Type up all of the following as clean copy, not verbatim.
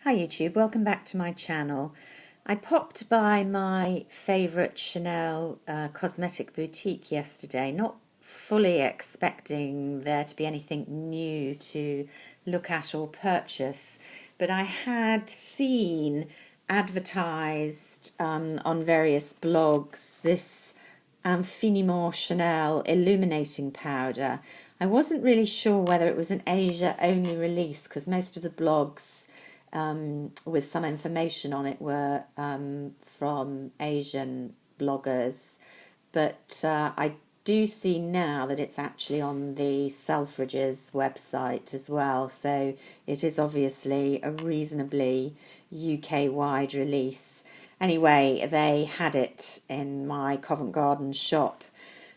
Hi YouTube, welcome back to my channel. I popped by my favourite Chanel cosmetic boutique yesterday, not fully expecting there to be anything new to look at or purchase, but I had seen advertised on various blogs this Infiniment Chanel illuminating powder. I wasn't really sure whether it was an Asia only release because most of the blogs with some information on it were from Asian bloggers, but I do see now that it's actually on the Selfridges website as well, so it is obviously a reasonably UK-wide release. Anyway, they had it in my Covent Garden shop.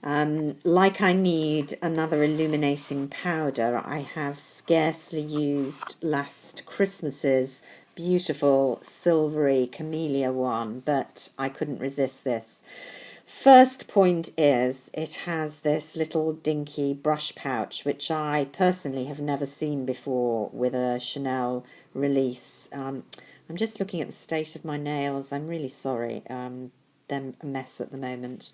Like I need another illuminating powder, I have scarcely used last Christmas's beautiful silvery camellia one, but I couldn't resist this. First point is it has this little dinky brush pouch, which I personally have never seen before with a Chanel release. I'm just looking at the state of my nails. I'm really sorry. They're a mess at the moment.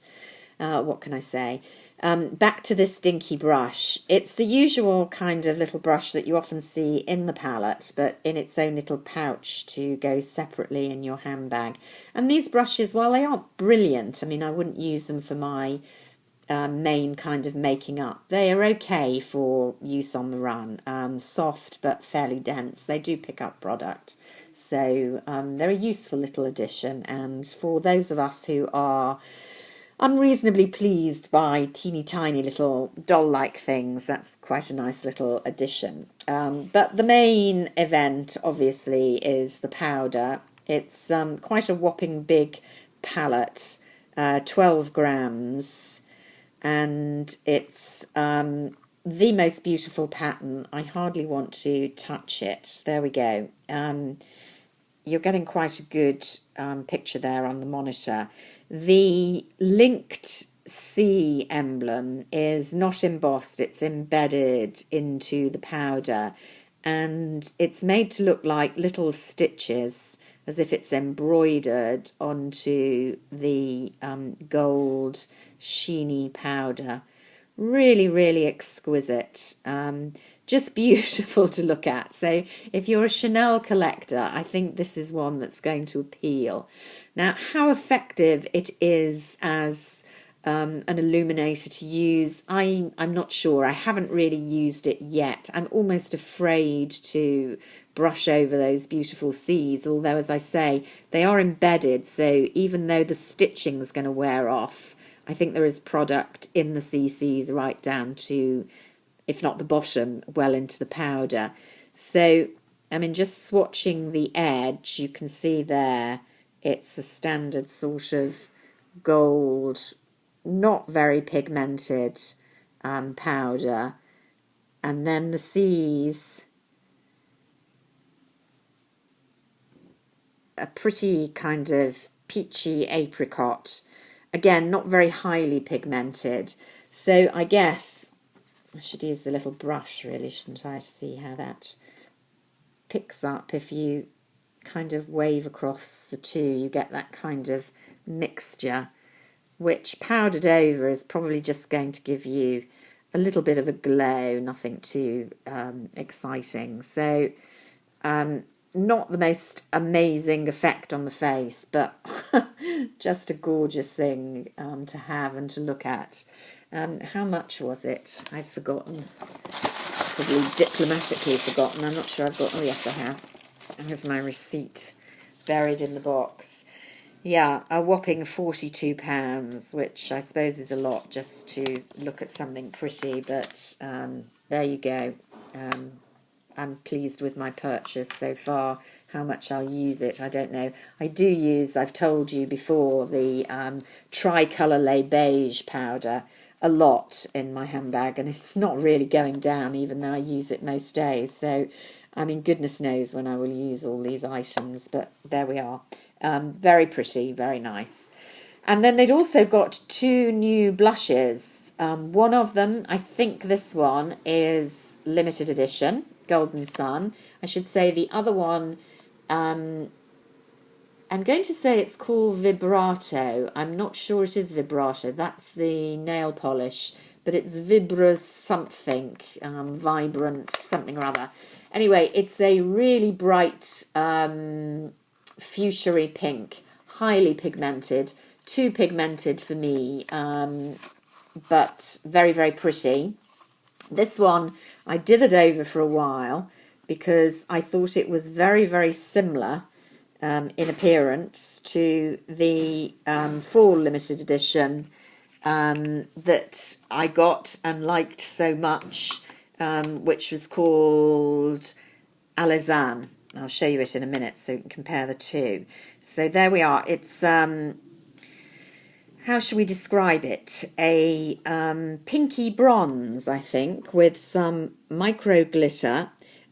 What can I say? Back to this dinky brush. It's the usual kind of little brush that you often see in the palette, but in its own little pouch to go separately in your handbag. And these brushes, while they aren't brilliant, I mean, I wouldn't use them for my main kind of making up. They are okay for use on the run. Soft but fairly dense. They do pick up product. So they're a useful little addition. And for those of us who are unreasonably pleased by teeny tiny little doll-like things, that's quite a nice little addition. But the main event obviously is the powder. It's quite a whopping big palette, 12 grams, and it's the most beautiful pattern. I hardly want to touch it. There we go. You're getting quite a good picture there on the monitor. The linked C emblem is not embossed, it's embedded into the powder, and it's made to look like little stitches, as if it's embroidered onto the gold sheeny powder. Really, really exquisite. Just beautiful to look at. So if you're a Chanel collector, I think this is one that's going to appeal. Now, how effective it is as an illuminator to use, I'm not sure. I haven't really used it yet. I'm almost afraid to brush over those beautiful C's, although, as I say, they are embedded, so even though the stitching is going to wear off, I think there is product in the CCs right down to, if not the bottom, well into the powder. So, I mean, just swatching the edge, you can see there, it's a standard sort of gold, not very pigmented powder. And then the C's, a pretty kind of peachy apricot. Again, not very highly pigmented. So I guess I should use the little brush, really, shouldn't I, to see how that picks up. If you kind of wave across the two, you get that kind of mixture, which powdered over is probably just going to give you a little bit of a glow, nothing too exciting. So not the most amazing effect on the face, but just a gorgeous thing to have and to look at. How much was it? I've forgotten. Probably diplomatically forgotten. I'm not sure I've got... Oh, yes, I have. Here's my receipt buried in the box. Yeah, a whopping £42, which I suppose is a lot just to look at something pretty, but there you go. I'm pleased with my purchase so far. How much I'll use it, I don't know. I do use, I've told you before, the Tricolour Les Beige powder a lot in my handbag, and it's not really going down, even though I use it most days. So, I mean, goodness knows when I will use all these items, but there we are. Very pretty, very nice. And then they'd also got two new blushes. One of them, I think this one, is limited edition, Golden Sun. I should say the other one I'm going to say it's called Vibrato. I'm not sure it is Vibrato. That's the nail polish, but it's Vibra something, vibrant something or other. Anyway, it's a really bright fuchsia-y pink, highly pigmented, too pigmented for me, but very, very pretty. This one I dithered over for a while because I thought it was very, very similar in appearance to the fall limited edition that I got and liked so much, which was called Alezane. I'll show you it in a minute so you can compare the two. So there we are. It's how shall we describe it? A pinky bronze, I think, with some micro glitter.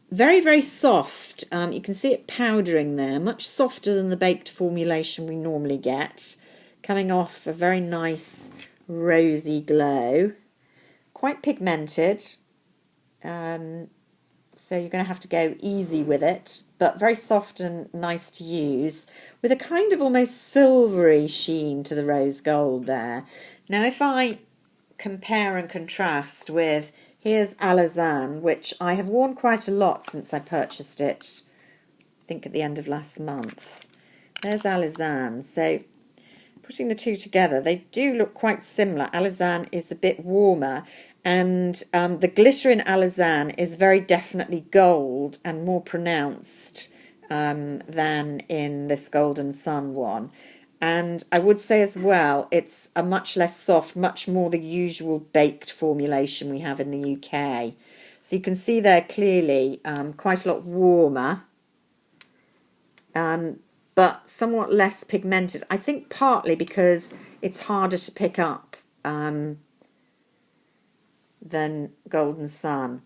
Very, very soft. You can see it powdering there, much softer than the baked formulation we normally get. Coming off a very nice rosy glow. Quite pigmented. So you're going to have to go easy with it, but very soft and nice to use, with a kind of almost silvery sheen to the rose gold there. Now if I compare and contrast with, here's Alezane, which I have worn quite a lot since I purchased it, I think at the end of last month. There's Alezane. So putting the two together, they do look quite similar. Alezane is a bit warmer, and the glitter in Alezane is very definitely gold and more pronounced than in this Golden Sun one. And I would say as well, it's a much less soft, much more the usual baked formulation we have in the UK. So you can see there clearly quite a lot warmer, but somewhat less pigmented. I think partly because it's harder to pick up than Golden Sun.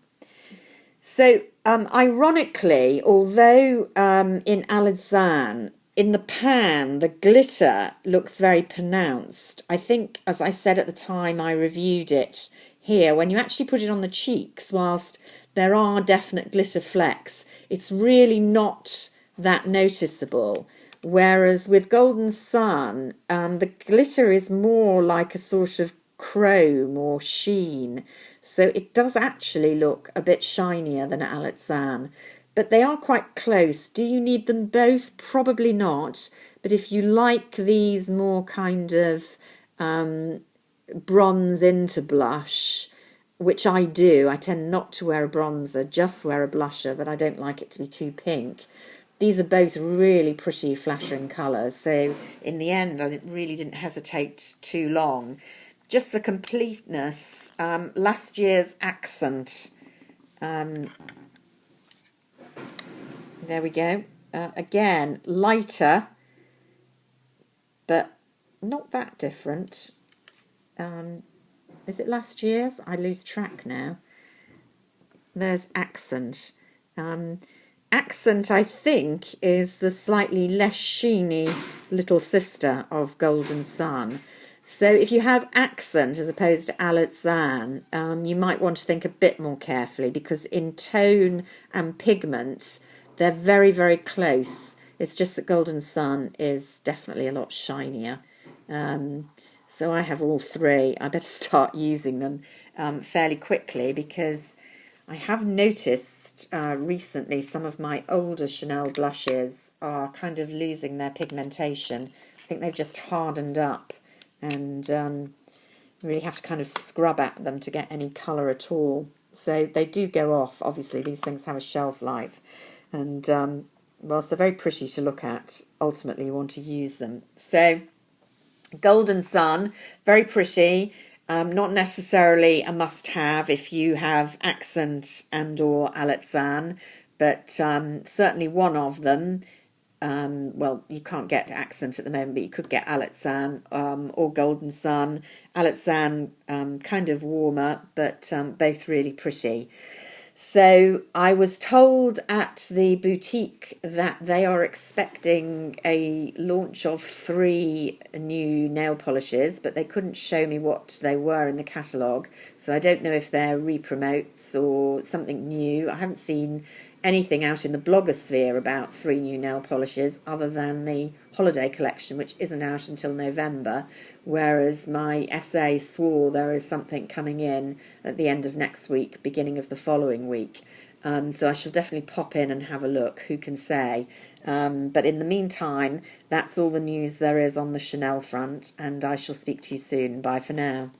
So ironically, although in Alezane, in the pan, the glitter looks very pronounced, I think, as I said at the time I reviewed it here, when you actually put it on the cheeks, whilst there are definite glitter flecks, it's really not that noticeable. Whereas with Golden Sun, the glitter is more like a sort of chrome or sheen, so it does actually look a bit shinier than Alezane, but they are quite close. Do you need them both? Probably not, but if you like these more kind of bronze into blush, which I do, I tend not to wear a bronzer, just wear a blusher, but I don't like it to be too pink. These are both really pretty flattering colours, so in the end I really didn't hesitate too long. Just for completeness, last year's Accent, there we go, again lighter but not that different. Is it last year's? I lose track now. There's Accent. Accent, I think, is the slightly less sheeny little sister of Golden Sun. So if you have Accent as opposed to Alezane, you might want to think a bit more carefully, because in tone and pigment, they're very, very close. It's just that Golden Sun is definitely a lot shinier. So I have all three. I better start using them fairly quickly, because I have noticed recently some of my older Chanel blushes are kind of losing their pigmentation. I think they've just hardened up, and really have to kind of scrub at them to get any colour at all. So they do go off. Obviously, these things have a shelf life, and whilst they're very pretty to look at, ultimately you want to use them. So Golden Sun, very pretty. Not necessarily a must-have if you have Accent and or Alezane, but certainly one of them. Well, you can't get Accent at the moment, but you could get Alezane or Golden Sun. Alezane kind of warmer, but both really pretty. So I was told at the boutique that they are expecting a launch of 3 new nail polishes, but they couldn't show me what they were in the catalogue. So I don't know if they're re-promotes or something new. I haven't seen anything out in the blogosphere about 3 new nail polishes other than the holiday collection, which isn't out until November, whereas my essay swore there is something coming in at the end of next week, beginning of the following week. So I shall definitely pop in and have a look, who can say. But in the meantime, that's all the news there is on the Chanel front, and I shall speak to you soon. Bye for now.